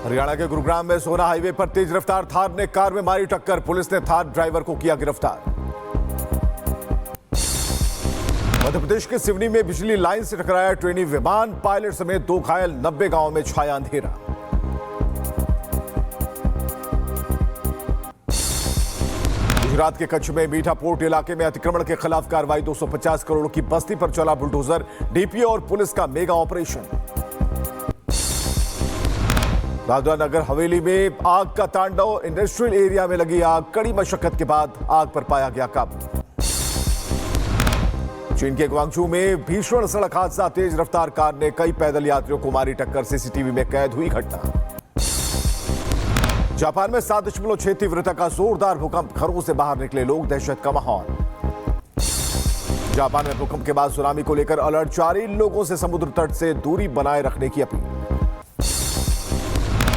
हरियाणा के गुरुग्राम में सोना हाईवे पर तेज रफ्तार थार ने कार में मारी टक्कर। पुलिस ने थार ड्राइवर को किया गिरफ्तार। मध्य प्रदेश के सिवनी में बिजली लाइन से टकराया ट्रेनी विमान, पायलट समेत 2 घायल। 90 गांवों में छाया अंधेरा। गुजरात के कच्छ में मीठा पोर्ट इलाके में अतिक्रमण के खिलाफ कार्रवाई। 250 करोड़ की बस्ती पर चला बुलडोजर। डीपीओ और पुलिस का मेगा ऑपरेशन। दादरा नगर हवेली में आग का तांडव। इंडस्ट्रियल एरिया में लगी आग। कड़ी मशक्कत के बाद आग पर पाया गया काबू। चीन के ग्वांगझू में भीषण सड़क हादसा। तेज रफ्तार कार ने कई पैदल यात्रियों को मारी टक्कर। सीसीटीवी में कैद हुई घटना। जापान में 7.6 तीव्रता का जोरदार भूकंप। घरों से बाहर निकले लोग। दहशत का माहौल। जापान में भूकंप के बाद सुनामी को लेकर अलर्ट जारी। लोगों से समुद्र तट से दूरी बनाए रखने की अपील।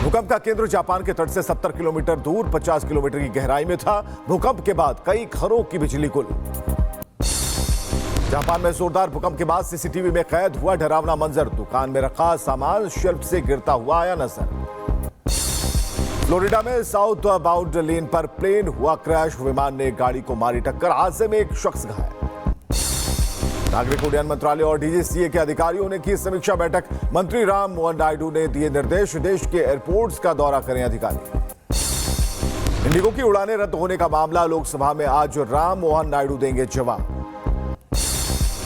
भूकंप का केंद्र जापान के तट से 70 किलोमीटर दूर 50 किलोमीटर की गहराई में था। भूकंप के बाद कई घरों की बिजली गुल। जापान में जोरदार भूकंप के बाद सीसीटीवी में कैद हुआ डरावना मंजर। दुकान में रखा सामान शेल्फ से गिरता हुआ आया नजर। फ्लोरिडा में साउथ बाउंड लेन पर प्लेन हुआ क्रैश। विमान ने गाड़ी को मारी टक्कर। हादसे में एक शख्स घायल। नागरिक उड्डयन मंत्रालय और डीजीसीए के अधिकारियों ने की समीक्षा बैठक। मंत्री राम मोहन नायडू ने दिए निर्देश। देश के एयरपोर्ट्स का दौरा करें अधिकारी। इंडिगो की उड़ानें रद्द होने का मामला लोकसभा में आज राम मोहन नायडू देंगे जवाब।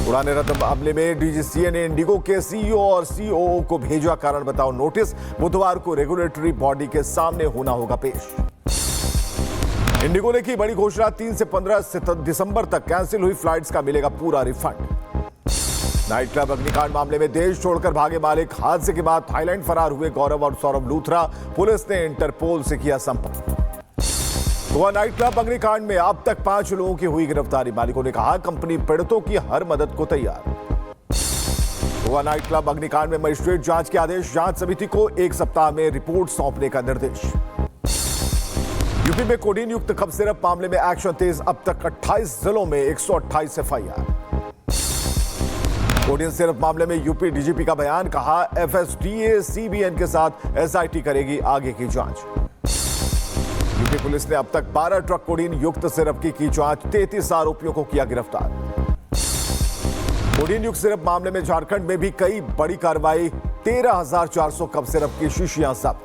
उड़ानें रद्द मामले में डीजीसीए ने इंडिगो के सीईओ और सीओओ को भेजा कारण बताओ नोटिस। बुधवार को रेगुलेटरी बॉडी के सामने होना होगा पेश। इंडिगो ने की बड़ी घोषणा। 3 से 15 दिसंबर तक कैंसिल हुई फ्लाइट्स का मिलेगा पूरा रिफंड। नाइट क्लब अग्निकांड मामले में देश छोड़कर भागे मालिक। हादसे के बाद थाईलैंड फरार हुए गौरव और सौरभ लूथरा। पुलिस ने इंटरपोल से किया संपर्क। गोवा नाइट क्लब अग्निकांड में अब तक 5 लोगों की हुई गिरफ्तारी। मालिकों ने कहा कंपनी पीड़ितों की हर मदद को तैयार। गोवा नाइट क्लब अग्निकांड में मजिस्ट्रेट जांच के आदेश। जांच समिति को 1 सप्ताह में रिपोर्ट सौंपने का निर्देश। यूपी में कोडीन युक्त कफ सिरप मामले में एक्शन तेज। अब तक 28 जिलों में 128 एफआईआर। कोडीन सिरप मामले में यूपी डीजीपी का बयान। कहा एफएसडीए सीबीएन के साथ एसआईटी करेगी आगे की जांच। यूपी पुलिस ने अब तक 12 ट्रक कोडीन युक्त सिरप की जांच। 33 आरोपियों को किया गिरफ्तार। कोडीन युक्त सिरप मामले में झारखंड में भी कई बड़ी कार्रवाई। 13,400 कफ सिरप की शीशियां जब्त।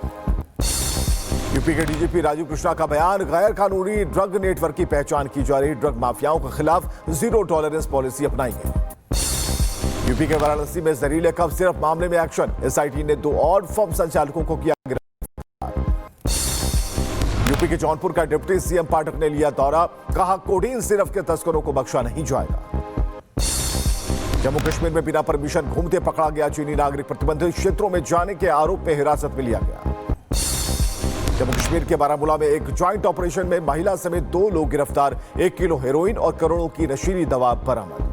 यूपी के डीजीपी राजीव कृष्णा का बयान। गैर कानूनी ड्रग नेटवर्क की पहचान की जा रही। ड्रग माफियाओं के खिलाफ जीरो टॉलरेंस पॉलिसी अपनाई है। यूपी के वाराणसी में जहरीले कफ सिरप मामले में एक्शन। एसआईटी ने 2 और फर्म संचालकों को किया गिरफ्तार। यूपी के जौनपुर का डिप्टी सीएम पाठक ने लिया दौरा। कहा कोडीन सिरप के तस्करों को बख्शा नहीं जाएगा। जम्मू कश्मीर में बिना परमिशन घूमते पकड़ा गया चीनी नागरिक। प्रतिबंधित क्षेत्रों में जाने के आरोप में हिरासत में लिया गया। जम्मू कश्मीर के बारामूला में एक ज्वाइंट ऑपरेशन में महिला समेत 2 लोग गिरफ्तार। 1 किलो हेरोइन और करोड़ों की नशीली दवा बरामद।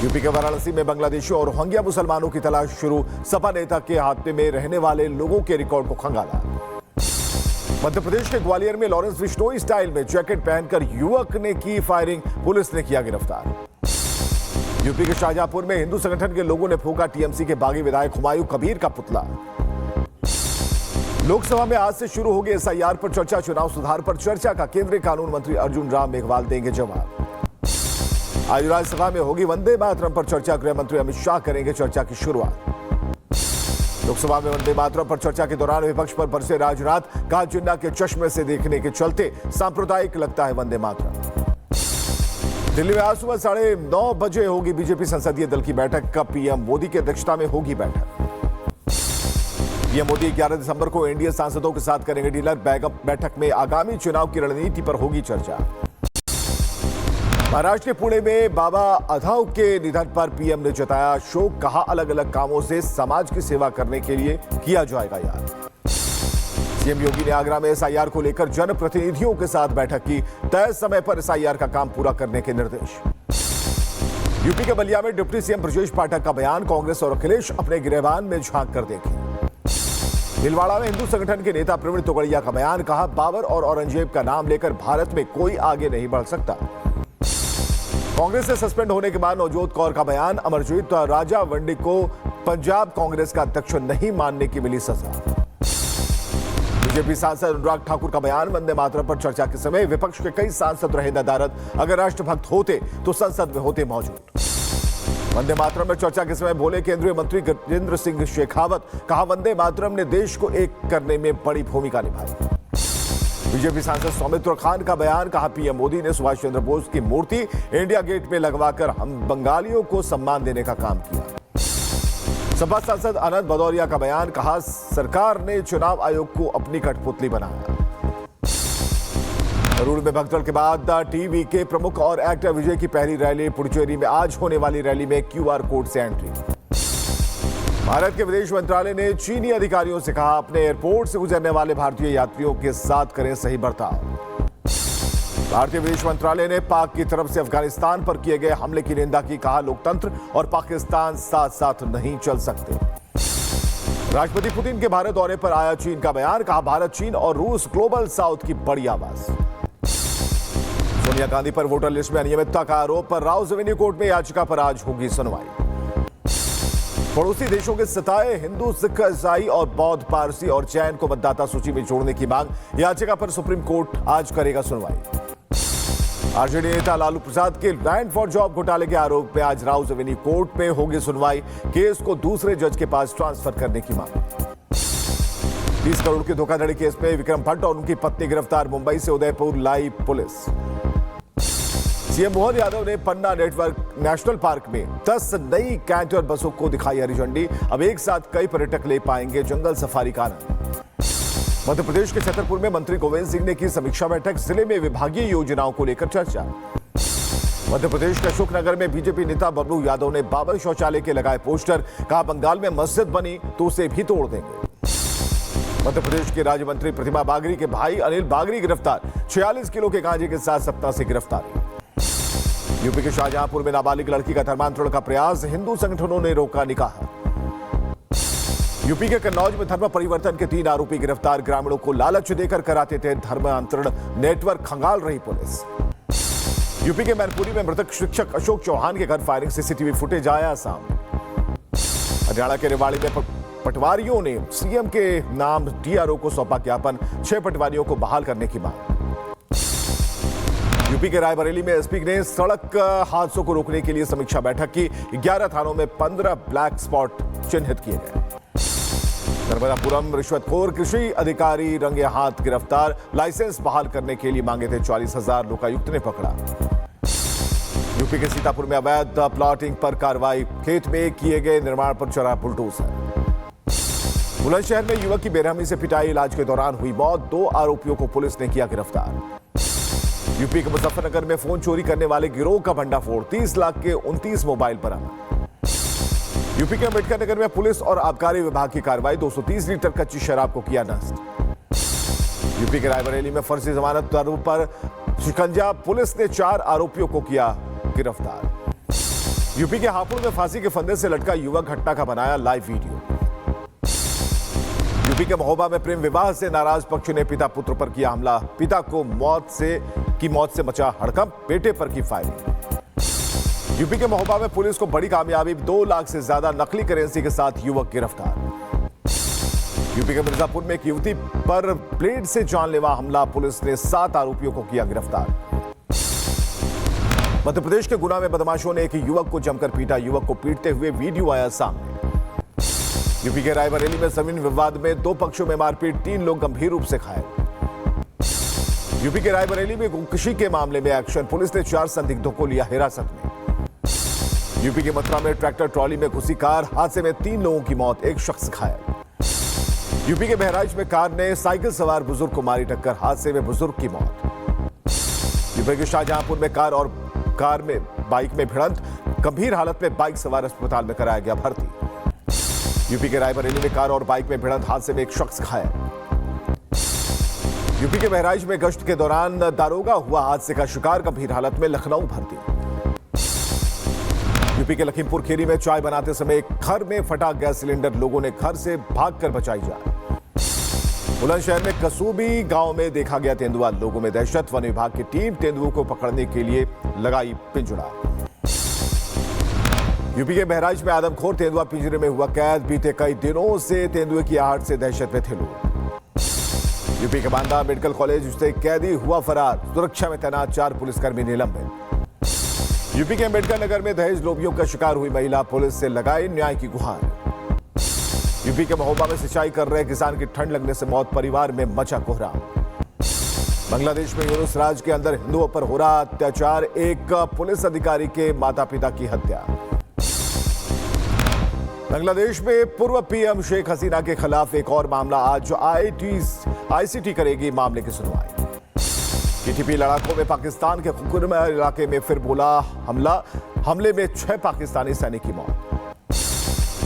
यूपी के वाराणसी में बांग्लादेशी और रोहिंग्या मुसलमानों की तलाश शुरू। सपा नेता के हाथ में रहने वाले लोगों के रिकॉर्ड को खंगाला। मध्य प्रदेश के ग्वालियर में लॉरेंस बिश्नोई स्टाइल में जैकेट पहनकर युवक ने की फायरिंग। पुलिस ने किया गिरफ्तार। यूपी के शाहजहांपुर में हिंदू संगठन के लोगों ने फूंका टीएमसी के बागी विधायक हुमायूं कबीर का पुतला। लोकसभा में आज से शुरू होगी एसआईआर पर चर्चा। चुनाव सुधार पर चर्चा का केंद्रीय कानून मंत्री अर्जुन राम मेघवाल देंगे जवाब। आज राज्यसभा में होगी वंदे मातरम पर चर्चा। गृह मंत्री अमित शाह करेंगे चर्चा की शुरुआत। लोकसभा में वंदे मातरम पर चर्चा के दौरान विपक्ष पर बरसे राजनाथ। कहा जिन्ना के चश्मे से देखने के चलते सांप्रदायिक लगता है वंदे मातरम। दिल्ली में आज सुबह 9:30 बजे होगी बीजेपी संसदीय दल की बैठक। कब पीएम मोदी की अध्यक्षता में होगी बैठक। पीएम मोदी 11 दिसंबर को एनडीए सांसदों के साथ करेंगे डीलर। बैठक में आगामी चुनाव की रणनीति पर होगी चर्चा। महाराष्ट्र के पुणे में बाबा आधाव के निधन पर पीएम ने जताया शोक। कहा अलग अलग कामों से समाज की सेवा करने के लिए किया जाएगा याद। सीएम योगी ने आगरा में एसआईआर को लेकर जनप्रतिनिधियों के साथ बैठक की। तय समय पर एसआईआर का काम पूरा करने के निर्देश। यूपी के बलिया में डिप्टी सीएम ब्रजेश पाठक का बयान। कांग्रेस और अखिलेश अपने गिरबान में झांक कर देखें। भीलवाड़ा में हिंदू संगठन के नेता प्रवीण तोगड़िया का बयान। कहा बाबर और औरंगजेब का नाम लेकर भारत में कोई आगे नहीं बढ़ सकता। कांग्रेस से सस्पेंड होने के बाद नवजोत कौर का बयान। अमरजीत राजा वंडे को पंजाब कांग्रेस का अध्यक्ष नहीं मानने की मिली सजा। बीजेपी सांसद अनुराग ठाकुर का बयान, वंदे मातरम पर चर्चा के समय विपक्ष के कई सांसद रहे नदारद, अगर राष्ट्रभक्त होते तो संसद में होते मौजूद। वंदे मातरम में चर्चा के समय बोले केंद्रीय मंत्री गजेंद्र सिंह शेखावत, कहा वंदे मातरम ने देश को एक करने में बड़ी भूमिका निभाई। बीजेपी सांसद सौमित्र खान का बयान, कहा पीएम मोदी ने सुभाष चंद्र बोस की मूर्ति इंडिया गेट में लगवाकर हम बंगालियों को सम्मान देने का काम किया। सपा सांसद अनंत भदौरिया का बयान, कहा सरकार ने चुनाव आयोग को अपनी कठपुतली बनाया। करूड़ में भगदड़ के बाद टीवी के प्रमुख और एक्टर विजय की पहली रैली, पुडुचेरी में आज होने वाली रैली में क्यूआर कोड से एंट्री। भारत के विदेश मंत्रालय ने चीनी अधिकारियों से कहा अपने एयरपोर्ट से गुजरने वाले भारतीय यात्रियों के साथ करें सही बर्ताव। भारतीय विदेश मंत्रालय ने पाक की तरफ से अफगानिस्तान पर किए गए हमले की निंदा की, कहा लोकतंत्र और पाकिस्तान साथ साथ नहीं चल सकते। राष्ट्रपति पुतिन के भारत दौरे पर आया चीन का बयान, कहा भारत, चीन और रूस ग्लोबल साउथ की बड़ी आवाज। सोनिया गांधी पर वोटर लिस्ट में अनियमितता का आरोप पर राउज एवेन्यू कोर्ट में याचिका पर आज होगी सुनवाई। पड़ोसी देशों के सताए हिंदू, सिख, ईसाई और बौद्ध, पारसी और जैन को मतदाता सूची में जोड़ने की मांग, याचिका पर सुप्रीम कोर्ट आज करेगा सुनवाई। आरजेडी नेता लालू प्रसाद के लैंड फॉर जॉब घोटाले के आरोप में आज राउज एवेन्यू कोर्ट में होगी सुनवाई, केस को दूसरे जज के पास ट्रांसफर करने की मांग। 30 करोड़ की धोखाधड़ी केस में विक्रम भट्ट और उनकी पत्नी गिरफ्तार, मुंबई से उदयपुर लाई पुलिस। सीएम मोहन यादव ने पन्ना नेटवर्क नेशनल पार्क में 10 नई कैंटर बसों को दिखाई हरी झंडी, अब एक साथ कई पर्यटक ले पाएंगे जंगल सफारी का आनंद। मध्य प्रदेश के छतरपुर में मंत्री गोविंद सिंह ने की समीक्षा बैठक, जिले में विभागीय योजनाओं को लेकर चर्चा। मध्य प्रदेश के अशोकनगर में बीजेपी नेता बबलू यादव ने बाबर शौचालय के लगाए पोस्टर, कहा बंगाल में मस्जिद बनी तो उसे भी तोड़ देंगे। मध्य प्रदेश के राज्य मंत्री प्रतिमा बागरी के भाई अनिल बागरी गिरफ्तार, 46 किलो के गांजे के साथ सतना से गिरफ्तार। यूपी के शाहजहांपुर में नाबालिग लड़की का धर्मांतरण का प्रयास, हिंदू संगठनों ने रोका निकाह। यूपी के कन्नौज में धर्म परिवर्तन के 3 आरोपी गिरफ्तार, ग्रामीणों को लालच देकर कराते थे धर्मांतरण, नेटवर्क खंगाल रही पुलिस। यूपी के मैनपुरी में मृतक शिक्षक अशोक चौहान के घर फायरिंग, सीसीटीवी फुटेज आया सामने। हरियाणा के रेवाड़ी में पटवारियों ने सीएम के नाम डीआरओ को सौंपा ज्ञापन, 6 पटवारियों को बहाल करने की मांग। यूपी के रायबरेली में एसपी ने सड़क हादसों को रोकने के लिए समीक्षा बैठक की, 11 थानों में 15 ब्लैक स्पॉट चिन्हित किए गए। नर्मदापुरम रिश्वतखोर कृषि अधिकारी रंगे हाथ गिरफ्तार, लाइसेंस बहाल करने के लिए मांगे थे 40,000, लोकायुक्त ने पकड़ा। यूपी के सीतापुर में अवैध प्लॉटिंग पर कार्रवाई, खेत में किए गए निर्माण पर चला बुलडोजर। बुलंदशहर में युवक की बेरहमी से पिटाई, इलाज के दौरान हुई मौत, 2 आरोपियों को पुलिस ने किया गिरफ्तार। यूपी के मुजफ्फरनगर में फोन चोरी करने वाले गिरोह का भंडाफोड़, 30 लाख के 29 मोबाइल बरामद। यूपी के अम्बेडकर नगर में पुलिस और आबकारी विभाग की कार्रवाई, 230 लीटर कच्ची शराब को किया नष्ट। यूपी के रायबरेली में फर्जी जमानत दरों पर शिकंजा, पुलिस ने 4 आरोपियों को किया गिरफ्तार। यूपी के हापुड़ में फांसी के फंदे से लटका युवक, घटना का बनाया लाइव वीडियो। यूपी के महोबा में प्रेम विवाह से नाराज पक्ष ने पिता पुत्र पर किया हमला, पिता को मौत से मचा हड़कंप, बेटे पर की फायरिंग। यूपी के महोबा में पुलिस को बड़ी कामयाबी, 2 लाख से ज्यादा नकली करेंसी के साथ युवक गिरफ्तार। यूपी के मिर्जापुर में एक युवती पर ब्लेड से जानलेवा हमला, पुलिस ने 7 आरोपियों को किया गिरफ्तार। मध्य प्रदेश के गुना में बदमाशों ने एक युवक को जमकर पीटा, युवक को पीटते हुए वीडियो आया सामने। यूपी के रायबरेली में जमीन विवाद में 2 पक्षों में मारपीट, 3 लोग गंभीर रूप से घायल। यूपी के रायबरेली में गुमशुदगी के मामले में एक्शन, पुलिस ने 4 संदिग्धों को लिया हिरासत में। यूपी के मथुरा में ट्रैक्टर ट्रॉली में घुसी कार, हादसे में 3 लोगों की मौत, 1 शख्स घायल। यूपी के बहराइच में कार ने साइकिल सवार बुजुर्ग को मारी टक्कर, हादसे में बुजुर्ग की मौत। यूपी के शाहजहांपुर में कार में बाइक में भिड़ंत, गंभीर हालत में बाइक सवार अस्पताल में कराया गया भर्ती। यूपी के रायबरेली में कार और बाइक में भिड़ंत, हादसे में 1 शख्स घायल। यूपी के बहराइच में गश्त के दौरान दारोगा हुआ हादसे का शिकार, गंभीर हालत में लखनऊ भर्ती। यूपी के लखीमपुर खीरी में चाय बनाते समय एक घर में फटा गैस सिलेंडर, लोगों ने घर से भागकर बचाई जान। बुलंदशहर में कसूबी गांव में देखा गया तेंदुआ, लोगों में दहशत, वन विभाग की टीम तेंदुओं को पकड़ने के लिए लगाई पिंजड़ा। यूपी के बहराइच में आदमखोर तेंदुआ पिंजरे में हुआ कैद, बीते कई दिनों से तेंदुए की आहट से दहशत में थे लोग। यूपी के बांदा मेडिकल कॉलेज से कैदी हुआ फरार, सुरक्षा में तैनात 4 पुलिसकर्मी निलंबित। यूपी के अम्बेडकर नगर में दहेज लोभियों का शिकार हुई महिला, पुलिस से लगाई न्याय की गुहार। यूपी के महोबा में सिंचाई कर रहे किसान की ठंड लगने से मौत, परिवार में मचा कोहराम। बांग्लादेश में यूनुस राज के अंदर हिंदुओं पर हो रहा अत्याचार, एक पुलिस अधिकारी के माता पिता की हत्या। बांग्लादेश में पूर्व पीएम शेख हसीना के खिलाफ एक और मामला, आज आईसीटी करेगी मामले की सुनवाई। टीटीपी लड़ाकों में पाकिस्तान के खुकुरम इलाके में फिर बोला हमले में 6 पाकिस्तानी सैनिक की मौत।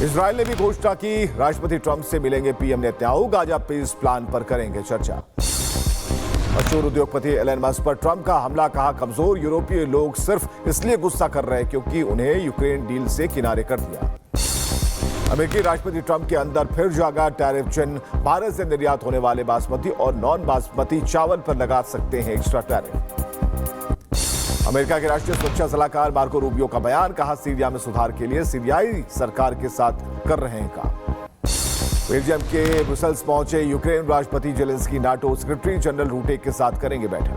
इजरायल ने भी घोषणा की, राष्ट्रपति ट्रंप से मिलेंगे PM Netanyahu, Gaza peace plan पर करेंगे चर्चा। मशहूर उद्योगपति एलन मस्क पर ट्रंप का हमला, कहा कमजोर यूरोपीय लोग सिर्फ इसलिए गुस्सा कर रहे हैं क्योंकि उन्हें यूक्रेन डील से किनारे कर दिया। अमेरिकी राष्ट्रपति ट्रंप के अंदर फिर जागा टैरिफ चिन्ह, भारत से निर्यात होने वाले बासमती और नॉन बासमती चावल पर लगा सकते हैं एक्स्ट्रा टैरिफ। अमेरिका के राष्ट्रीय सुरक्षा सलाहकार मार्को रूबियो का बयान, कहा सीरिया में सुधार के लिए सीरियाई सरकार के साथ कर रहे हैं काम। बेल्जियम के ब्रुसेल्स पहुंचे यूक्रेन राष्ट्रपति जेलेंस्की, नाटो सेक्रेटरी जनरल रूटे के साथ करेंगे बैठक।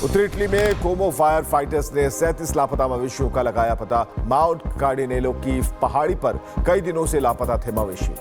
उत्तरी इटली में कोमो फायर फाइटर्स ने 37 लापता मवेशियों का लगाया पता, माउंट कार्डिनेलो की पहाड़ी पर कई दिनों से लापता थे मवेशी।